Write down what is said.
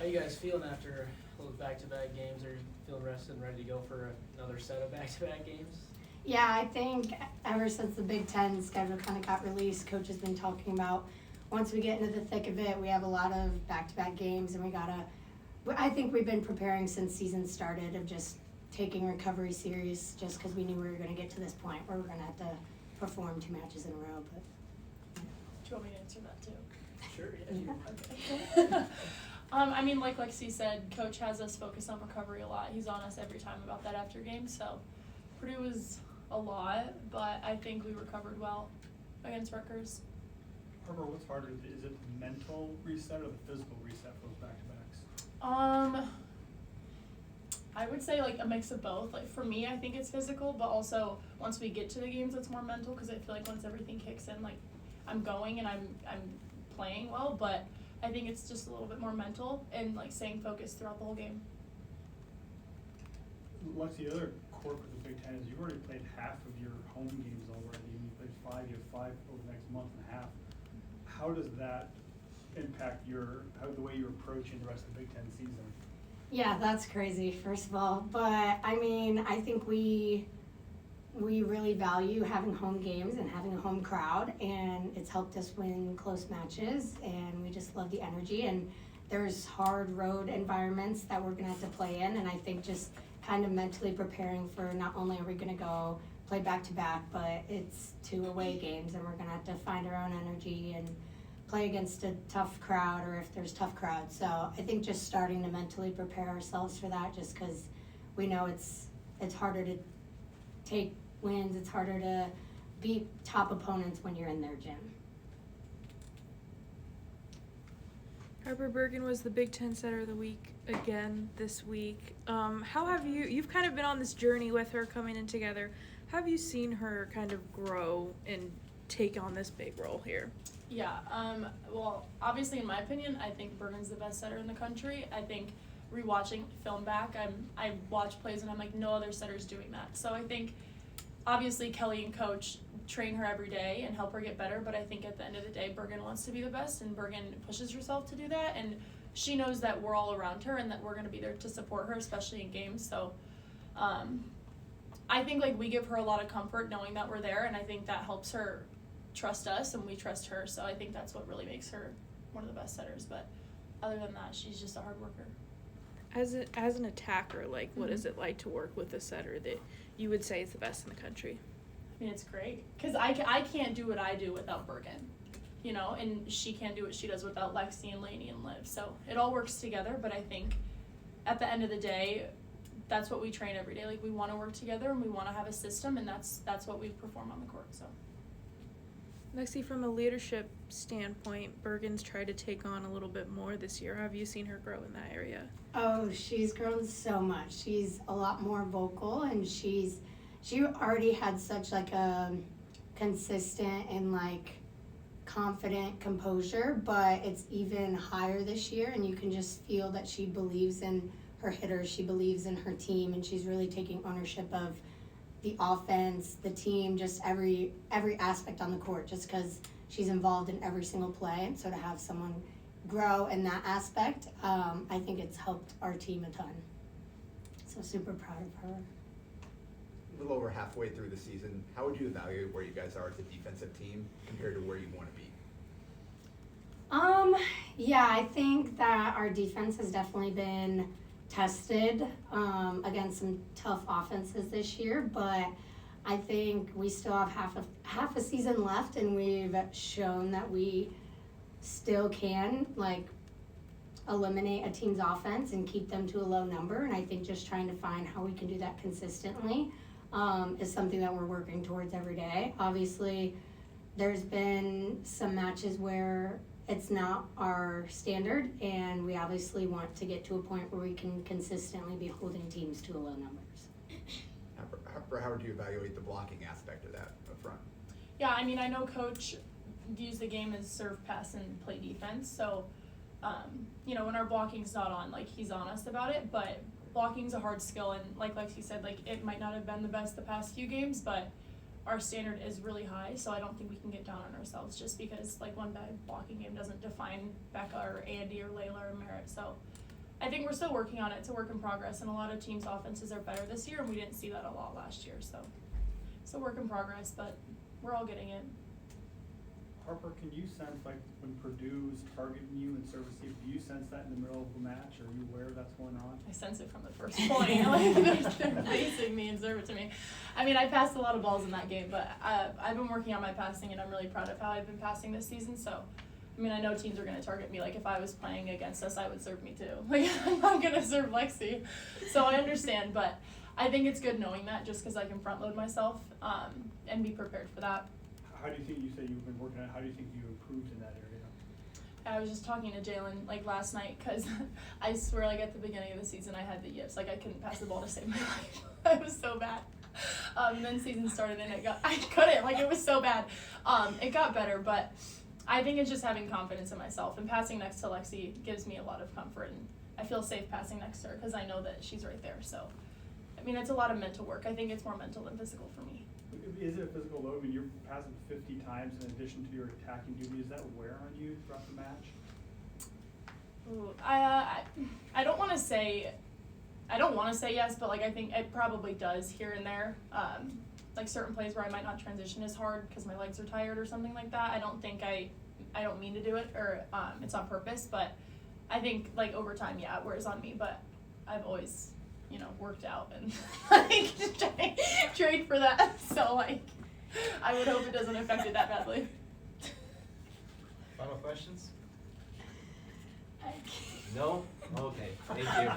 How you guys feeling after those back-to-back games? Are you feeling rested and ready to go for another set of back-to-back games? Yeah, I think ever since the Big Ten schedule kind of got released, Coach has been talking about once we get into the thick of it, we have a lot of back-to-back games, and I think we've been preparing since season started of just taking recovery serious just because we knew we were going to get to this point where we're going to have to perform 2 matches in a row. But Do you want me to answer that too? Sure, yeah. Okay. I mean, like Lexi said, Coach has us focus on recovery a lot. He's on us every time about that after game. So Purdue was a lot, but I think we recovered well against Rutgers. Harper, what's harder? Is it the mental reset or the physical reset for those back-to-backs? I would say like a mix of both. Like for me, I think it's physical, but also once we get to the games, it's more mental because I feel like once everything kicks in, like I'm going and I'm playing well, but I think it's just a little bit more mental and like staying focused throughout the whole game. What's the other quirk with the Big Ten is you've already played half of your home games already. You played 5, you have 5 over the next month and a half. How does that impact the way you're approaching the rest of the Big Ten season? yeah, that's crazy, first of all. But I mean, I think we really value having home games and having a home crowd, and it's helped us win close matches, and we just love the energy. And there's hard road environments that we're going to have to play in, and I think just kind of mentally preparing for not only are we going to go play back-to-back, but it's 2 away games, and we're going to have to find our own energy and play against a tough crowd or if there's tough crowds. So I think just starting to mentally prepare ourselves for that just because we know it's harder to take wins, it's harder to beat top opponents when you're in their gym. Harper Bergen was the Big Ten Setter of the Week again this week. How have you've kind of been on this journey with her coming in together. Have you seen her kind of grow and take on this big role here? Yeah, well, obviously in my opinion, I think Bergen's the best setter in the country. I think rewatching film back, I watch plays and I'm like, no other setter's doing that. So I think obviously Kelly and Coach train her every day and help her get better, but I think at the end of the day, Bergen wants to be the best, and Bergen pushes herself to do that, and she knows that we're all around her and that we're going to be there to support her, especially in games. So I think like we give her a lot of comfort knowing that we're there, and I think that helps her trust us and we trust her. So I think that's what really makes her one of the best setters. But other than that, she's just a hard worker. As an attacker, like what is it like to work with a setter that you would say is the best in the country? I mean, it's great because I can't do what I do without Bergen, you know, and she can't do what she does without Lexi and Lainey and Liv. So it all works together, but I think at the end of the day, that's what we train every day. Like we want to work together and we want to have a system, and that's what we perform on the court. So. Lexi, from a leadership standpoint, Bergen's tried to take on a little bit more this year. Have you seen her grow in that area? Oh, she's grown so much. She's a lot more vocal, and she already had such like a consistent and like confident composure, but it's even higher this year, and you can just feel that she believes in her hitters, she believes in her team, and she's really taking ownership of the offense, the team, just every aspect on the court, just because she's involved in every single play. And so to have someone grow in that aspect, I think it's helped our team a ton. So super proud of her. A little over halfway through the season, how would you evaluate where you guys are as a defensive team compared to where you want to be? Yeah, I think that our defense has definitely been tested against some tough offenses this year, but I think we still have half a season left, and we've shown that we still can like eliminate a team's offense and keep them to a low number. And I think just trying to find how we can do that consistently is something that we're working towards every day. Obviously, there's been some matches where it's not our standard, and we obviously want to get to a point where we can consistently be holding teams to low numbers. How would you evaluate the blocking aspect of that up front? Yeah, I mean, I know Coach views the game as serve, pass, and play defense. So, you know, when our blocking's not on, like, he's honest about it, but blocking's a hard skill, and like Lexi said, like, it might not have been the best the past few games, but our standard is really high, so I don't think we can get down on ourselves just because like one bad blocking game doesn't define Becca or Andy or Layla or Merritt. So I think we're still working on it. It's a work in progress, and a lot of teams' offenses are better this year, and we didn't see that a lot last year. So it's a work in progress, but we're all getting it. Harper, can you sense, like, when Purdue's targeting you in service deep, do you sense that in the middle of the match? Are you aware that's going on? I sense it from the first point. Like, they're facing me and serve it to me. I mean, I passed a lot of balls in that game, but I've been working on my passing, and I'm really proud of how I've been passing this season. So, I mean, I know teams are going to target me. Like, if I was playing against us, I would serve me too. Like, I'm not going to serve Lexi. So I understand, but I think it's good knowing that just because I can front load myself and be prepared for that. How do you think, you said you've been working on it, how do you think you improved in that area? I was just talking to Jalen like last night because I swear, like at the beginning of the season, I had the yips. Like I couldn't pass the ball to save my life. I was so bad. And then season started and I couldn't. Like it was so bad. It got better, but I think it's just having confidence in myself, and passing next to Lexi gives me a lot of comfort, and I feel safe passing next to her because I know that she's right there. So, I mean, it's a lot of mental work. I think it's more mental than physical for me. Is it a physical load? I mean, you're passing 50 times in addition to your attacking duty. Is that wear on you throughout the match? Ooh, I don't want to say yes, but like I think it probably does here and there. Like certain plays where I might not transition as hard because my legs are tired or something like that. I don't mean to do it, or it's on purpose, but I think like over time, yeah, it wears on me. But I've always, worked out and like trained for that. So like, I would hope it doesn't affect it that badly. Final questions? I No? Okay, thank you.